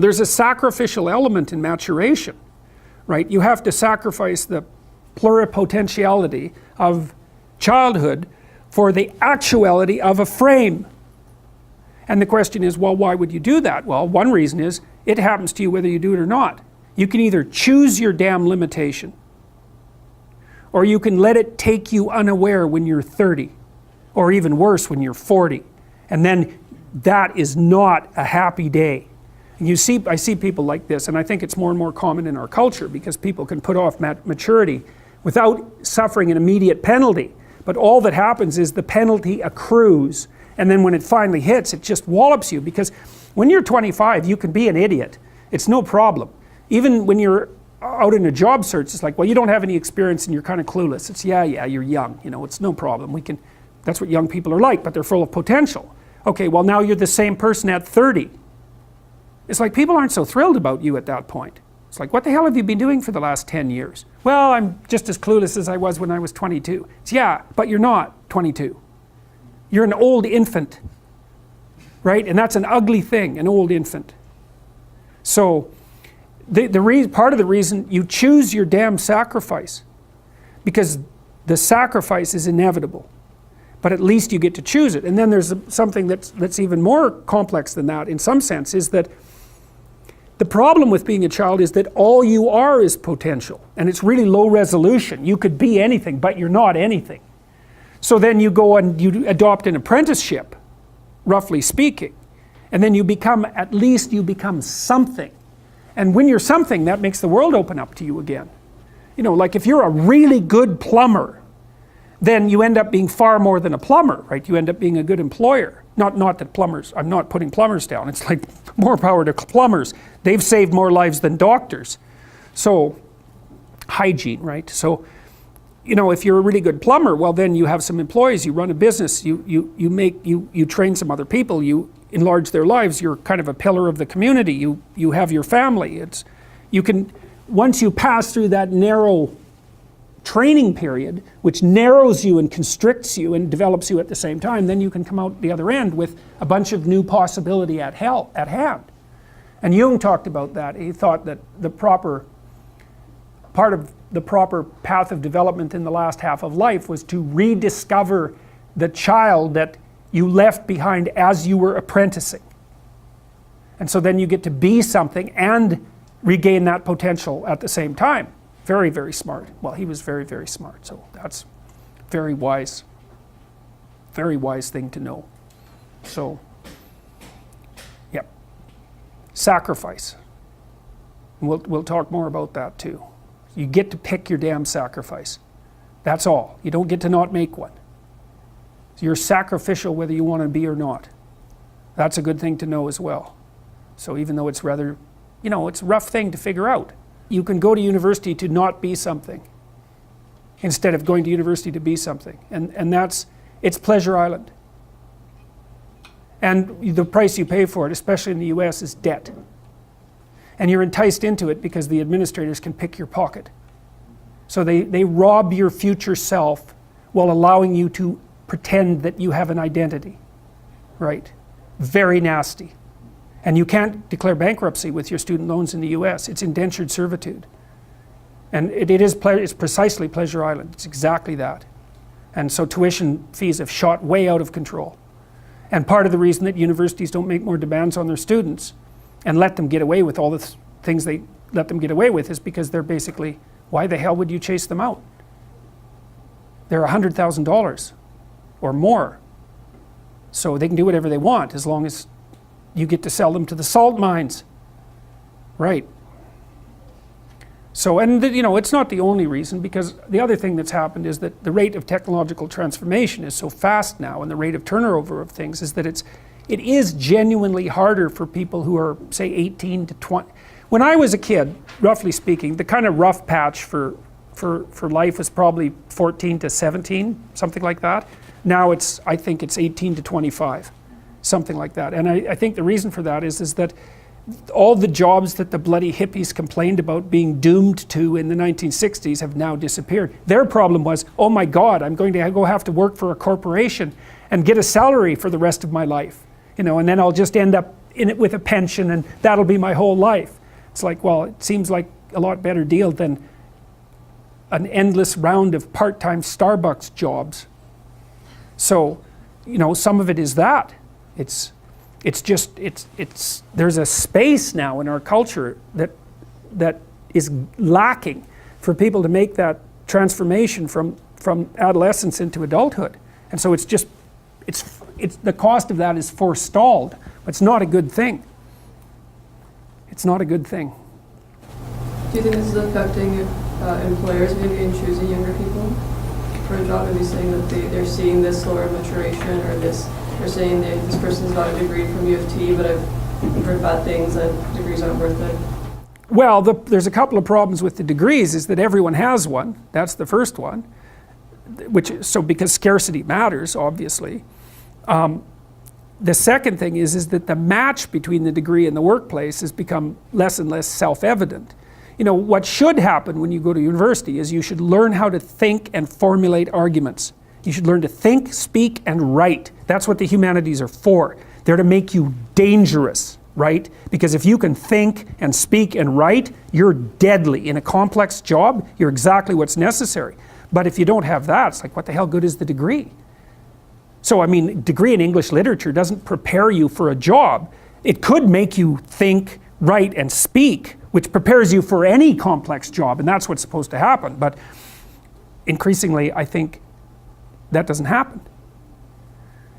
there's a sacrificial element in maturation, right? You have to sacrifice the pluripotentiality of childhood for the actuality of a frame. And the question is, well, why would you do that? Well, one reason is it happens to you whether you do it or not. You can either choose your damn limitation, or you can let it take you unaware when you're 30, or even worse when you're 40. And then that is not a happy day. And I see people like this, and I think it's more and more common in our culture because people can put off maturity without suffering an immediate penalty. But all that happens is the penalty accrues, and then when it finally hits, it just wallops you. Because when you're 25, you can be an idiot. It's no problem. Even when you're out in a job search, it's like, well, you don't have any experience and you're kind of clueless. It's yeah, you're young, it's no problem. That's what young people are like, but they're full of potential. Okay, well now you're the same person at 30. It's like people aren't so thrilled about you at that point. It's like, what the hell have you been doing for the last 10 years? Well, I'm just as clueless as I was when I was 22. It's yeah, but you're not 22. You're an old infant, right? And that's an ugly thing, an old infant. So part of the reason you choose your damn sacrifice, because the sacrifice is inevitable, but at least you get to choose it. And then there's something that's even more complex than that in some sense, is that the problem with being a child is that all you are is potential, and it's really low resolution. You could be anything, but you're not anything. So then you go and you adopt an apprenticeship, roughly speaking, and then at least you become something. And when you're something, that makes the world open up to you again. Like if you're a really good plumber, then you end up being far more than a plumber, right? You end up being a good employer. Not that plumbers, I'm not putting plumbers down. It's like more power to plumbers. They've saved more lives than doctors. So, hygiene, right? So, if you're a really good plumber, well then you have some employees, you run a business, you train some other people, you enlarge their lives, you're kind of a pillar of the community, you have your family. Once you pass through that narrow training period, which narrows you and constricts you and develops you at the same time, then you can come out the other end with a bunch of new possibility at hand. And Jung talked about that. He thought that part of the proper path of development in the last half of life was to rediscover the child that you left behind as you were apprenticing. And so then you get to be something and regain that potential at the same time. Very, very smart. Well, he was very, very smart, so that's very wise thing to know. So, yep. Sacrifice. We'll talk more about that too. You get to pick your damn sacrifice. That's all. You don't get to not make one. So you're sacrificial whether you want to be or not. That's a good thing to know as well. So even though it's rather, it's a rough thing to figure out. You can go to university to not be something instead of going to university to be something. And it's Pleasure Island. And the price you pay for it, especially in the US, is debt. And you're enticed into it because the administrators can pick your pocket. So they rob your future self while allowing you to pretend that you have an identity, right? Very nasty. And you can't declare bankruptcy with your student loans in the US. It's indentured servitude. And it's precisely Pleasure Island. It's exactly that. And so tuition fees have shot way out of control. And part of the reason that universities don't make more demands on their students and let them get away with all the things they let them get away with is because they're basically, why the hell would you chase them out? They're $100,000 or more. So they can do whatever they want as long as you get to sell them to the salt mines. Right. So, and it's not the only reason, because the other thing that's happened is that the rate of technological transformation is so fast now, and the rate of turnover of things is that it is genuinely harder for people who are, say, 18 to 20. When I was a kid, roughly speaking, the kind of rough patch for life was probably 14 to 17, something like that. Now I think it's 18 to 25. Something like that. And I think the reason for that is that all the jobs that the bloody hippies complained about being doomed to in the 1960s have now disappeared. Their problem was, oh my God, I'm going to have to work for a corporation and get a salary for the rest of my life. And then I'll just end up in it with a pension and that'll be my whole life. It's like, well, it seems like a lot better deal than an endless round of part-time Starbucks jobs. So, you know, some of it is that. It's there's a space now in our culture that is lacking for people to make that transformation from adolescence into adulthood. And so it's the cost of that is forestalled. It's not a good thing. It's not a good thing. Do you think this is affecting employers maybe in choosing younger people for a job? Maybe saying that they're seeing this slower maturation, or they're saying that this person's got a degree from U of T, but I've heard bad things and degrees aren't worth it. Well, there's a couple of problems with the degrees. Is that everyone has one. That's the first one. Because scarcity matters, obviously. The second thing is that the match between the degree and the workplace has become less and less self-evident. You know, what should happen when you go to university is you should learn how to think and formulate arguments. You should learn to think, speak, and write. That's what the humanities are for. They're to make you dangerous, right? Because if you can think and speak and write, you're deadly. In a complex job, you're exactly what's necessary. But if you don't have that, it's like, what the hell good is the degree? So, I mean, degree in English literature doesn't prepare you for a job. It could make you think, write, and speak, which prepares you for any complex job, and that's what's supposed to happen. But increasingly, I think that doesn't happen.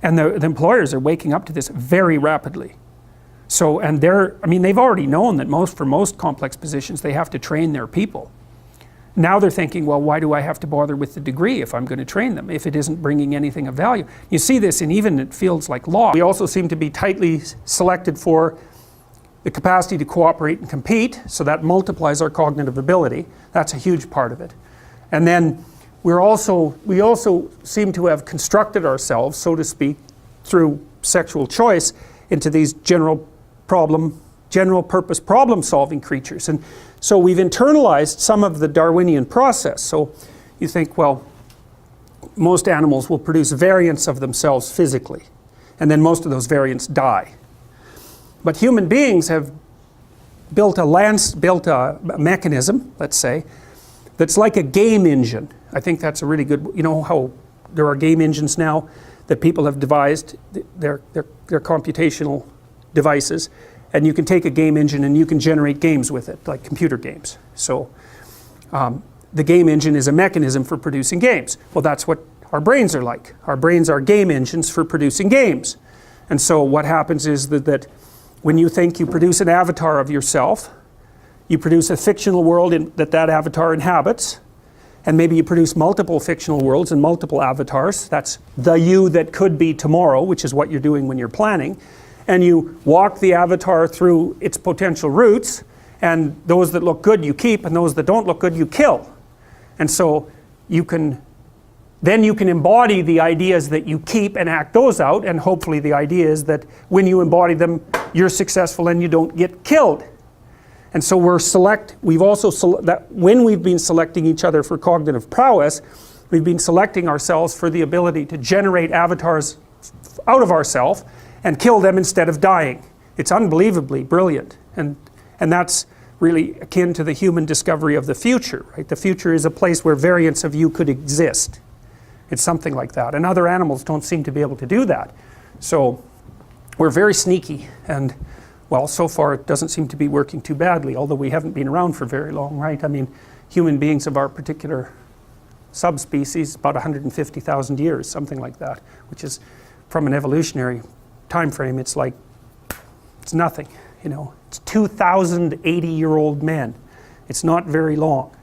And the employers are waking up to this very rapidly. So, and they've already known that for most complex positions, they have to train their people. Now they're thinking, well, why do I have to bother with the degree if I'm going to train them, if it isn't bringing anything of value? You see this even in fields like law. We also seem to be tightly selected for the capacity to cooperate and compete, so that multiplies our cognitive ability. That's a huge part of it. And then we also seem to have constructed ourselves, so to speak, through sexual choice into these general purpose problem-solving creatures. And so we've internalized some of the Darwinian process. So you think, well, most animals will produce variants of themselves physically, and then most of those variants die. But human beings have built a mechanism, let's say, that's like a game engine. I think that's a really good, you know how there are game engines now that people have devised, they're computational devices, and you can take a game engine and you can generate games with it, like computer games. So the game engine is a mechanism for producing games. Well, that's what our brains are like. Our brains are game engines for producing games. And so what happens is that when you think, you produce an avatar of yourself, you produce a fictional world that avatar inhabits, and maybe you produce multiple fictional worlds and multiple avatars. That's the you that could be tomorrow, which is what you're doing when you're planning. And you walk the avatar through its potential routes, and those that look good you keep, and those that don't look good you kill. And so then you can embody the ideas that you keep and act those out, and hopefully the idea is that when you embody them, you're successful and you don't get killed. And so we've also when we've been selecting each other for cognitive prowess, we've been selecting ourselves for the ability to generate avatars out of ourselves and kill them instead of dying. It's unbelievably brilliant. And that's really akin to the human discovery of the future, right? The future is a place where variants of you could exist. It's something like that. And other animals don't seem to be able to do that. So we're very sneaky, and well, so far it doesn't seem to be working too badly, although we haven't been around for very long, right? I mean, human beings of our particular subspecies, about 150,000 years, something like that, which is, from an evolutionary time frame, it's nothing, you know. It's 2,080-year-old men. It's not very long.